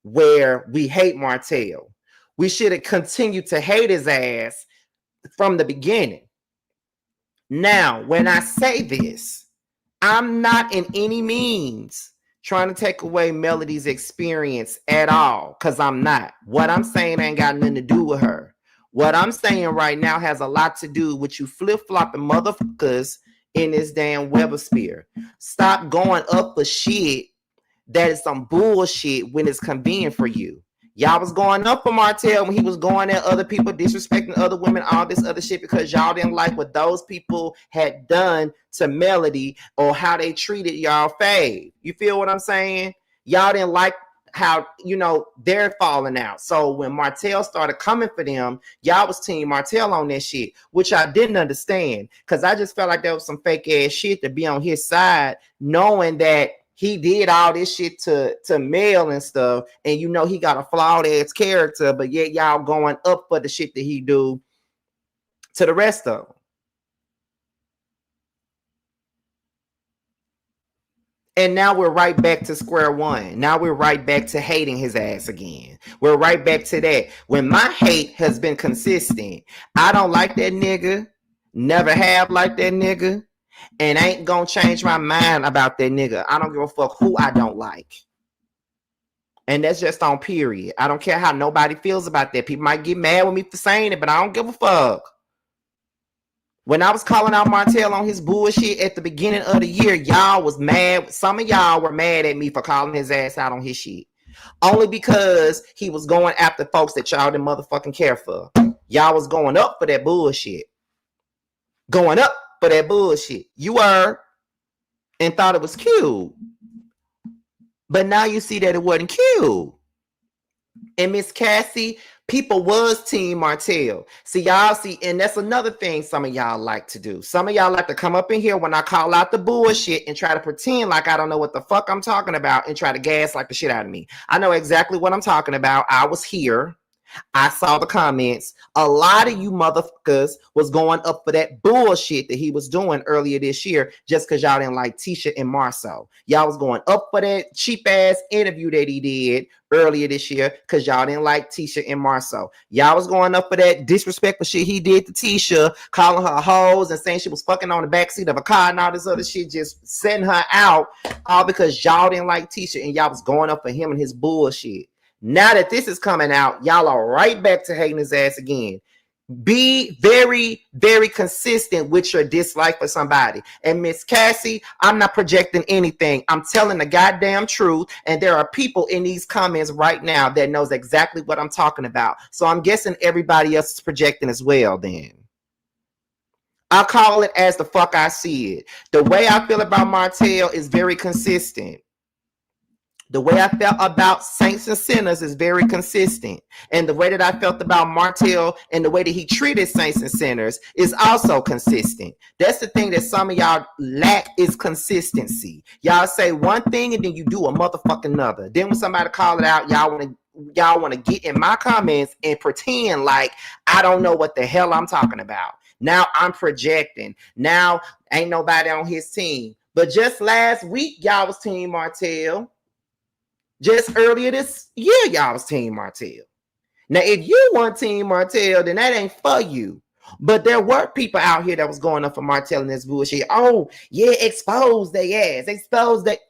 where we hate Martell. We should have continued to hate his ass from the beginning. Now, when I say this, I'm not in any means trying to take away Melody's experience at all, because I'm not. What I'm saying ain't got nothing to do with her. What I'm saying right now has a lot to do with you flip-flopping motherfuckers in this damn webosphere. Stop going up for shit that is some bullshit when it's convenient for you. Y'all was going up for Martell when he was going at other people, disrespecting other women, all this other shit, because y'all didn't like what those people had done to Melody or how they treated y'all fave. You feel what I'm saying? Y'all didn't like how, you know, they're falling out. So when Martell started coming for them, y'all was team Martell on that shit, which I didn't understand, because I just felt like there was some fake ass shit to be on his side, knowing that he did all this shit to Mel and stuff, and you know he got a flawed ass character, but yet y'all going up for the shit that he do to the rest of them. And now we're right back to square one. Now we're right back to hating his ass again. We're right back to that. When my hate has been consistent, I don't like that nigga, never have liked that nigga, and ain't gonna change my mind about that nigga. I don't give a fuck who I don't like. And that's just on period. I don't care how nobody feels about that. People might get mad with me for saying it, but I don't give a fuck. When I was calling out Martell on his bullshit at the beginning of the year, y'all was mad. Some of y'all were mad at me for calling his ass out on his shit. Only because he was going after folks that y'all didn't motherfucking care for. Y'all was going up for that bullshit. Going up for that bullshit. You were, and thought it was cute. But now you see that it wasn't cute. And Miss Cassie, people was team Martell. See, y'all see, and that's another thing some of y'all like to do. Some of y'all like to come up in here when I call out the bullshit and try to pretend like I don't know what the fuck I'm talking about and try to gaslight the shit out of me. I know exactly what I'm talking about. I was here. I saw the comments. A lot of you motherfuckers was going up for that bullshit that he was doing earlier this year just because y'all didn't like Tisha and Marceau. Y'all was going up for that cheap ass interview that he did earlier this year because y'all didn't like Tisha and Marceau. Y'all was going up for that disrespectful shit he did to Tisha, calling her hoes and saying she was fucking on the backseat of a car and all this other shit, just setting her out, all because y'all didn't like Tisha and y'all was going up for him and his bullshit. Now that this is coming out, y'all are right back to hating his ass again. Be very, very consistent with your dislike for somebody. And Miss Cassie, I'm not projecting anything. I'm telling the goddamn truth. And there are people in these comments right now that knows exactly what I'm talking about. So I'm guessing everybody else is projecting as well then. I'll call it as the fuck I see it. The way I feel about Martell is very consistent. The way I felt about Saints and Sinners is very consistent. And the way that I felt about Martell and the way that he treated Saints and Sinners is also consistent. That's the thing that some of y'all lack is consistency. Y'all say one thing and then you do a motherfucking another. Then when somebody call it out, y'all want to get in my comments and pretend like I don't know what the hell I'm talking about. Now I'm projecting. Now ain't nobody on his team. But just last week, y'all was team Martell. Just earlier this year, y'all was team Martell. Now, if you want team Martell, then that ain't for you. But there were people out here that was going up for Martell and this bullshit. Oh, yeah, expose their ass. Expose that.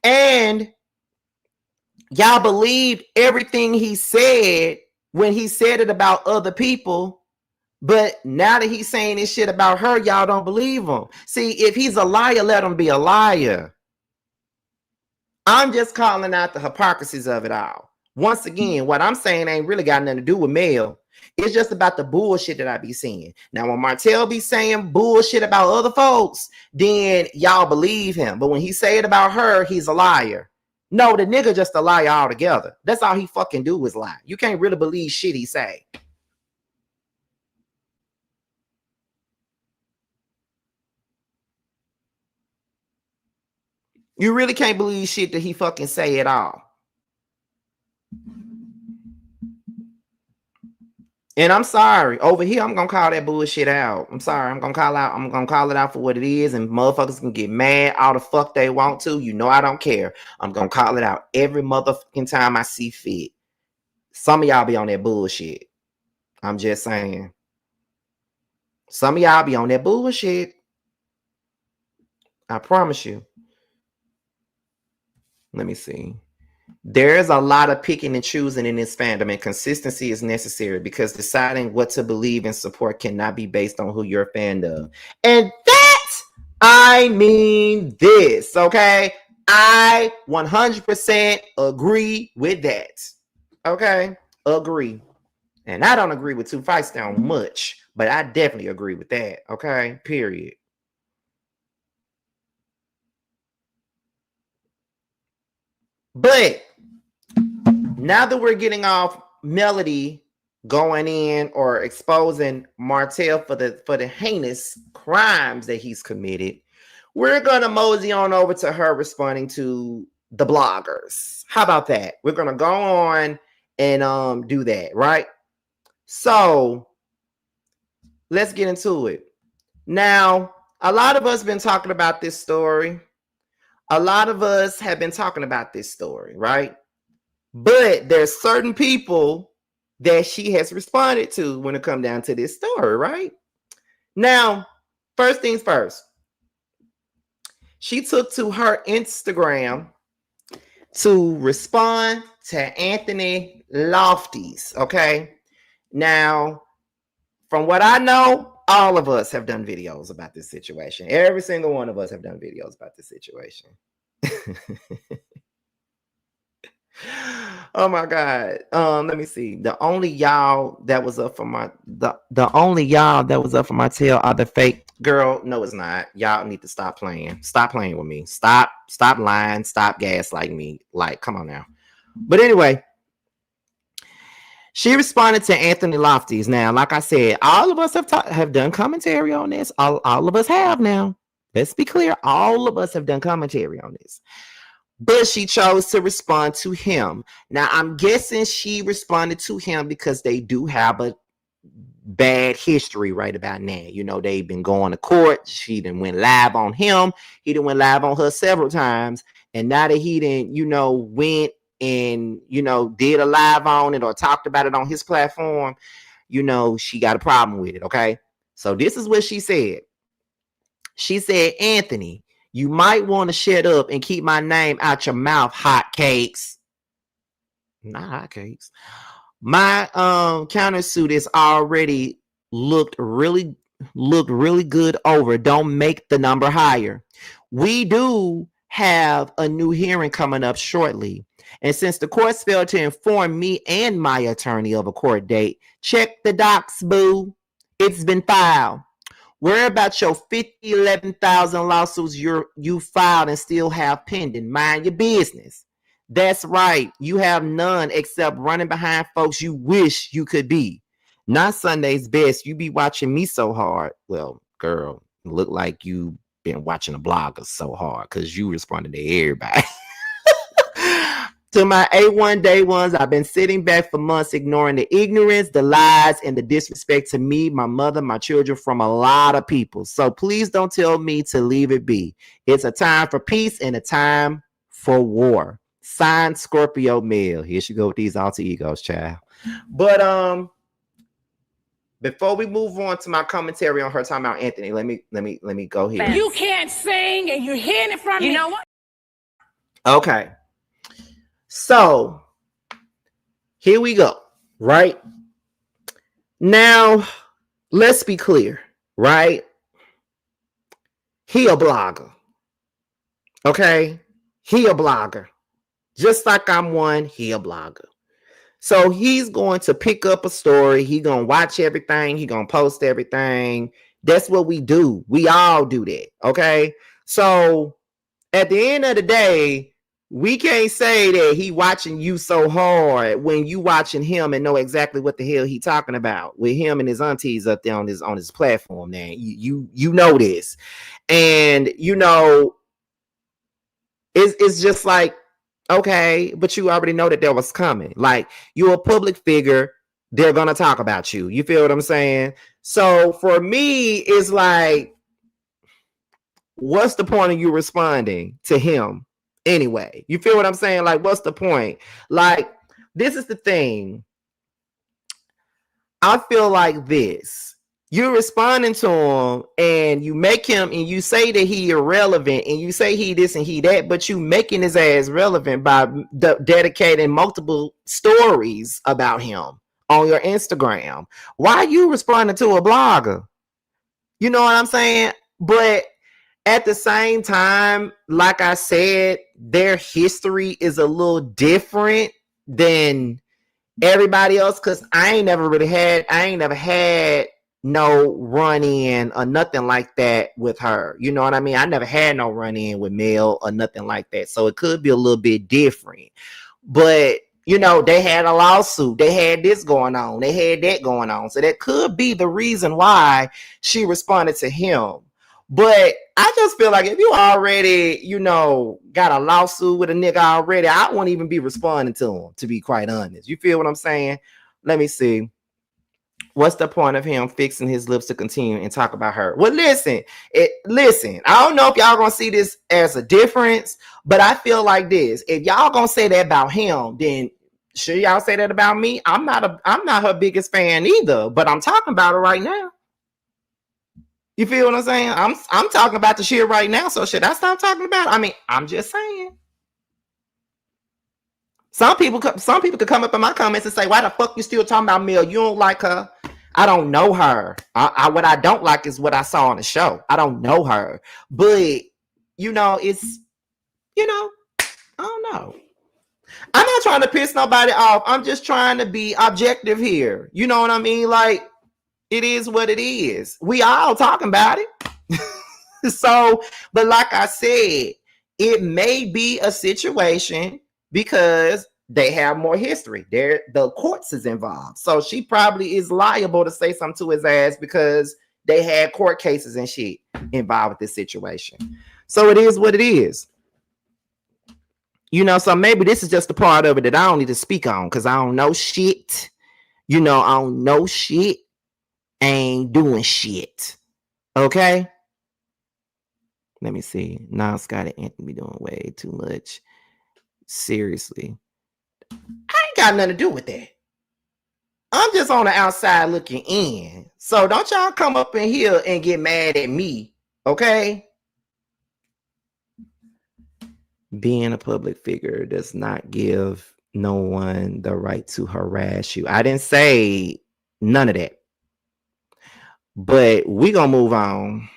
And y'all believed everything he said when he said it about other people. But now that he's saying this shit about her, y'all don't believe him. See, if he's a liar, let him be a liar. I'm just calling out the hypocrisies of it all. Once again, what I'm saying ain't really got nothing to do with Mel. It's just about the bullshit that I be seeing. Now, when Martell be saying bullshit about other folks, then y'all believe him. But when he say it about her, he's a liar. No, the nigga just a liar altogether. That's all he fucking do is lie. You can't really believe shit he say. You really can't believe shit that he fucking say at all. And I'm sorry. Over here, I'm gonna call that bullshit out. I'm sorry. I'm gonna call it out for what it is, and motherfuckers can get mad all the fuck they want to. You know I don't care. I'm gonna call it out every motherfucking time I see fit. Some of y'all be on that bullshit. I'm just saying. Some of y'all be on that bullshit. I promise you. Let me see. There's a lot of picking and choosing in this fandom, and consistency is necessary because deciding what to believe and support cannot be based on who you're a fan of. And I mean this, okay? I 100% agree with that. Okay? Agree. And I don't agree with Two Fights Down much, but I definitely agree with that. Okay? Period. But now that we're getting off Melody going in or exposing Martell for the heinous crimes that he's committed, we're gonna mosey on over to her responding to the bloggers. How about that? We're gonna go on and do that, right? So let's get into it. Now, a lot of us been talking about this story. A lot of us have been talking about this story, right? But there's certain people that she has responded to when it comes down to this story, right? Now, first things first. She took to her Instagram to respond to Anthony Lofty's, okay? Now, from what I know, all of us have done videos about this situation. Every single one of us have done videos about this situation. Oh my God. Let me see. The only y'all that was up for my tail are the fake girl. No, it's not. Y'all need to stop playing. Stop playing with me. Stop lying. Stop gaslighting me. Like, come on now. But anyway, she responded to Anthony Lofty's. Now, like I said, all of us have done commentary on this. All of us have now. Let's be clear. All of us have done commentary on this. But she chose to respond to him. Now, I'm guessing she responded to him because they do have a bad history right about now. You know, they've been going to court. She done went live on him. He done went live on her several times. And now that he didn't, went and, did a live on it or talked about it on his platform, she got a problem with it, okay? So this is what she said. She said, Anthony, you might want to shut up and keep my name out your mouth, hotcakes. Not hotcakes. My countersuit is already looked really good over. Don't make the number higher. We do have a new hearing coming up shortly. And since the courts failed to inform me and my attorney of a court date, check the docs, boo. It's been filed. Worry about your 11,000 lawsuits you filed and still have pending. Mind your business. That's right. You have none except running behind folks you wish you could be. Not Sunday's best. You be watching me so hard. Well, girl, look like you been watching a blogger so hard because you responded to everybody. To my A1 day ones, I've been sitting back for months ignoring the ignorance, the lies, and the disrespect to me, my mother, my children from a lot of people. So please don't tell me to leave it be. It's a time for peace and a time for war. Signed, Scorpio male. Here she go with these alter egos, child. But before we move on to my commentary on her talking about Anthony, let me go here. You can't sing and you're hearing it from me. You know what? Okay. So here we go, right? Now, let's be clear, right? He a blogger. Okay? He a blogger. Just like I'm one, he a blogger. So he's going to pick up a story. He going to watch everything. He going to post everything. That's what we do. We all do that, okay? So at the end of the day, we can't say that he watching you so hard when you watching him and know exactly what the hell he talking about with him and his aunties up there on his platform. Now you know this, and It's just like, okay, but you already know that was coming. Like, you're a public figure, they're gonna talk about you. You feel what I'm saying? So for me, it's like, what's the point of you responding to him anyway? You feel what I'm saying? Like, what's the point? Like, this is the thing. I feel like this. You're responding to him and you make him, and you say that he irrelevant, and you say he this and he that, but you making his ass relevant by dedicating multiple stories about him on your Instagram. Why are you responding to a blogger? You know what I'm saying? But at the same time, like I said, their history is a little different than everybody else, because I ain't never had no run-in or nothing like that with her. You know what I mean? I never had no run-in with Mel or nothing like that. So it could be a little bit different. But, you know, they had a lawsuit. They had this going on. They had that going on. So that could be the reason why she responded to him. But I just feel like if you already, you know, got a lawsuit with a nigga already, I won't even be responding to him, to be quite honest. You feel what I'm saying? Let me see. What's the point of him fixing his lips to continue and talk about her? Well, listen, I don't know if y'all gonna see this as a difference, but I feel like this. If y'all gonna say that about him, then should y'all say that about me? I'm not her biggest fan either, but I'm talking about her right now. You feel what I'm saying? I'm talking about the shit right now. So should I stop talking about it? I mean, I'm just saying. Some people could come up in my comments and say, "Why the fuck you still talking about Mel? You don't like her." I don't know her. What I don't like is what I saw on the show. I don't know her, but you know, it's, you know, I don't know. I'm not trying to piss nobody off. I'm just trying to be objective here. You know what I mean? Like, it is what it is. We all talking about it. So, but like I said, it may be a situation because they have more history. The courts is involved. So she probably is liable to say something to his ass because they had court cases and shit involved with this situation. So it is what it is. You know, so maybe this is just a part of it that I don't need to speak on because I don't know shit. You know, I don't know shit. Ain't doing shit. Okay? Let me see. Now Scott and Anthony doing way too much. Seriously. I ain't got nothing to do with that. I'm just on the outside looking in. So don't y'all come up in here and get mad at me. Okay? Being a public figure does not give no one the right to harass you. I didn't say none of that. But we gonna move on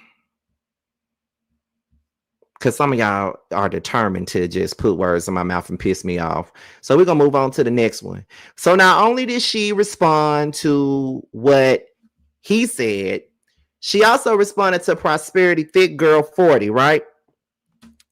because some of y'all are determined to just put words in my mouth and piss me off. So we're gonna move on to the next one. So not only did she respond to what he said, she also responded to Prosperity Thick Girl 40, right?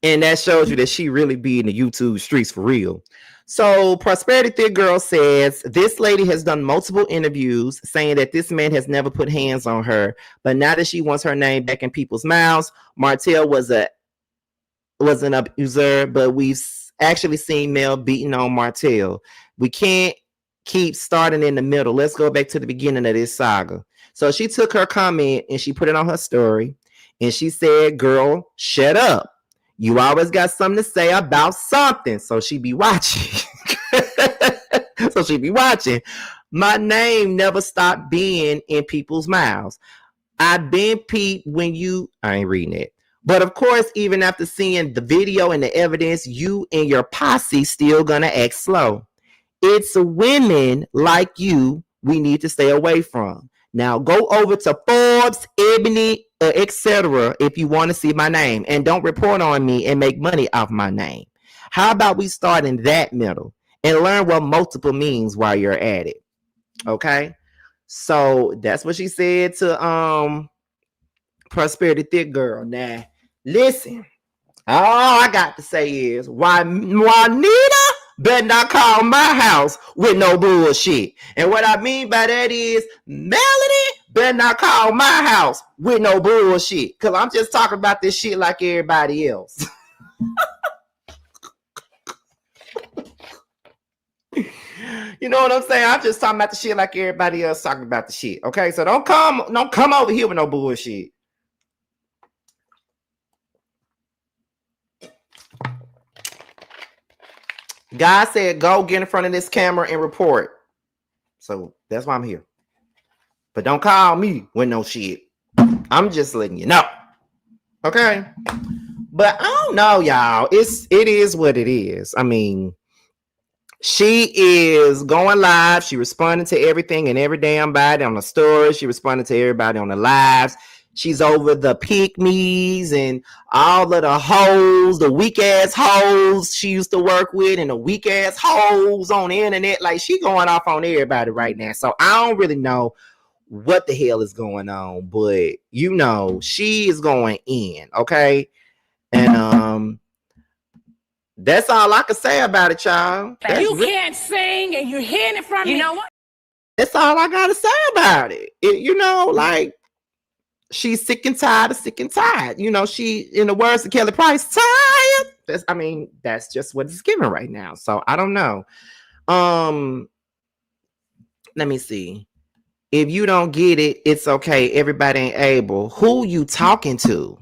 And that shows you that she really be in the YouTube streets for real. So Prosperity Thick Girl says, this lady has done multiple interviews saying that this man has never put hands on her. But now that she wants her name back in people's mouths, Martell was an abuser, but we've actually seen Mel beating on Martell. We can't keep starting in the middle. Let's go back to the beginning of this saga. So she took her comment and she put it on her story. And she said, girl, shut up. You always got something to say about something. So she be watching. My name never stopped being in people's mouths. I've been peeped when you... I ain't reading it. But of course, even after seeing the video and the evidence, you and your posse still gonna act slow. It's women like you we need to stay away from. Now go over to Forbes, Ebony, etc. if you want to see my name, and don't report on me and make money off my name. How about we start in that middle and learn what multiple means while you're at it? Okay, so that's what she said to Prosperity Thick Girl. Now listen, all I got to say is why Juanita better not call my house with no bullshit. And what I mean by that is Melody better not call my house with no bullshit. Because I'm just talking about this shit like everybody else. You know what I'm saying? I'm just talking about the shit like everybody else talking about the shit. Okay, so don't come over here with no bullshit. God said, go get in front of this camera and report. So that's why I'm here. But don't call me with no shit. I'm just letting you know. Okay. But I don't know, y'all. It is what it is. I mean, she is going live. She responding to everything and every damn body on the story. She responding to everybody on the lives. She's over the pick-me's and all of the hoes, the weak-ass hoes she used to work with and the weak-ass hoes on the internet. Like, she going off on everybody right now. So I don't really know what the hell is going on. But, you know, she is going in, okay? And that's all I can say about it, y'all. You can't sing and you're hearing it from me. You know what? That's all I gotta say about it. You know, like, she's sick and tired of sick and tired. You know, she, in the words of Kelly Price, tired. That's just what it's giving right now. So I don't know. Let me see. If you don't get it, it's okay. Everybody ain't able. Who you talking to?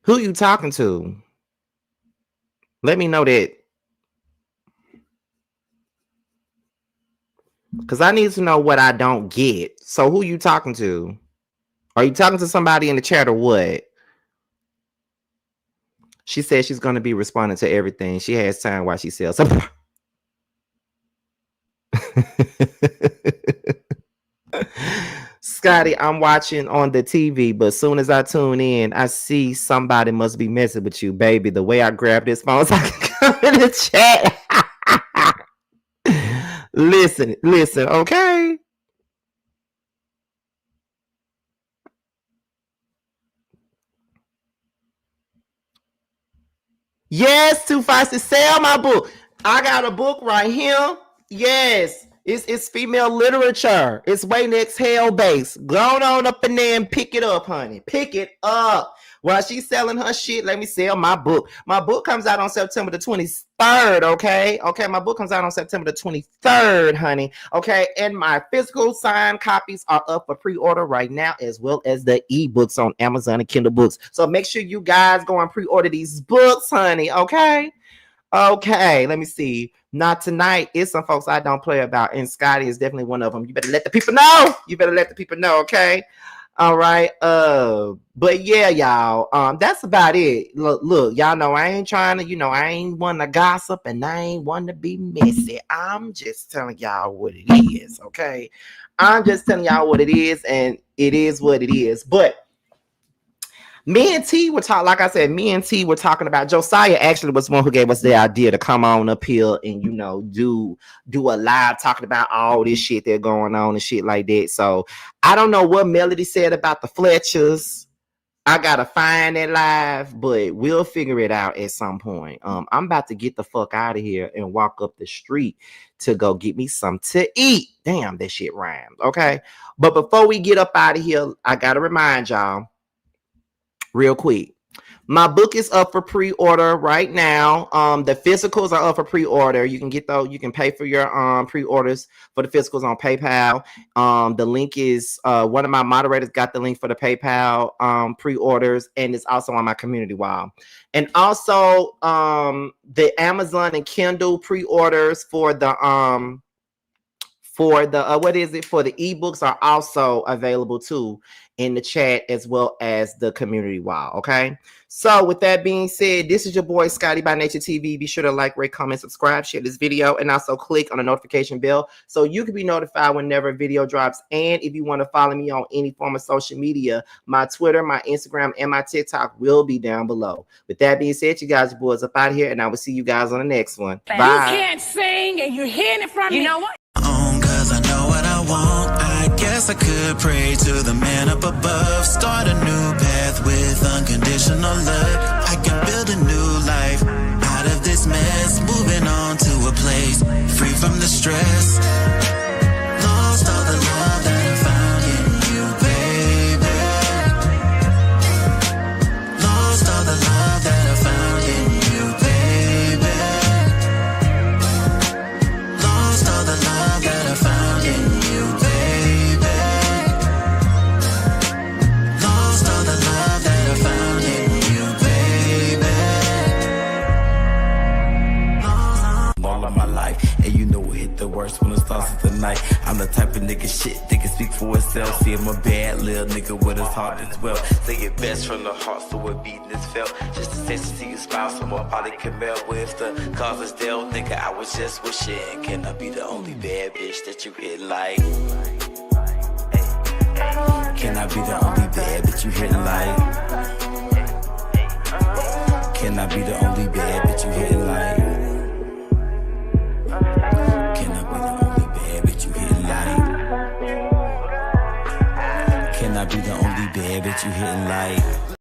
Who you talking to? Let me know that. Because I need to know what I don't get. So who you talking to? Are you talking to somebody in the chat or what? She said she's going to be responding to everything. She has time while she sells. Scotty, I'm watching on the TV, but as soon as I tune in, I see somebody must be messing with you, baby. The way I grab this phone so I can come in the chat. Listen, okay? Yes, 256, sell my book. I got a book right here. Yes, it's female literature. It's Way Next Hell Base. Go on up in there and pick it up, honey. Pick it up. While she's selling her shit, let me sell my book. My book comes out on September the 23rd, okay? Okay, my book comes out on September the 23rd, honey. Okay, and my physical signed copies are up for pre-order right now, as well as the ebooks on Amazon and Kindle Books. So make sure you guys go and pre-order these books, honey, okay? Okay, let me see. Not tonight. It's some folks I don't play about, and Scotty is definitely one of them. You better let the people know. You better let the people know, okay? All right. But yeah, y'all. That's about it. Look, y'all know I ain't trying to, I ain't want to gossip and I ain't want to be messy. I'm just telling y'all what it is, okay? I'm just telling y'all what it is, and it is what it is. But me and T were talking, like I said, me and T were talking about Josiah actually was the one who gave us the idea to come on up here and, do a live talking about all this shit that's going on and shit like that. So I don't know what Melody said about the Fletchers. I got to find that live, but we'll figure it out at some point. I'm about to get the fuck out of here and walk up the street to go get me something to eat. Damn, that shit rhymed. Okay. But before we get up out of here, I got to remind y'all, real quick, my book is up for pre-order right now. The physicals are up for pre-order. You can get those. You can pay for your pre-orders for the physicals on PayPal. The link is one of my moderators got the link for the PayPal pre-orders, and it's also on my community wall. And also the Amazon and Kindle pre-orders for the for the ebooks are also available too in the chat, as well as the community wall. Okay, so with that being said, this is your boy Scotty by Nature TV. Be sure to like, rate, comment, subscribe, share this video, and also click on the notification bell so you can be notified whenever a video drops. And if you want to follow me on any form of social media, my Twitter, my Instagram, and my TikTok will be down below. With that being said, you guys, boys, up out of here, and I will see you guys on the next one. Bye. You can't sing and you're hearing it from me. You know what? Cause I know what I want. I guess I could pray to the man up above. Start a new path with unconditional love. I can build a new life out of this mess. Moving on to a place free from the stress. Lost all the love that I found in you, baby. Lost all the love that I found. nigga shit, they can speak for itself. See, I'm a bad little nigga with his heart as well. Say it best from the heart, so it beating is felt. Just a sense to see you smile, so more Ollie can melt. With the cause is dealt, nigga, I was just wishing. Can I be the only bad bitch that you hit like? Can I be the only bad bitch you hit like? Can I be the only bad bitch you hit like? Can I be the only bad bitch you hit like? Can I be the only bad bitch you hitting like?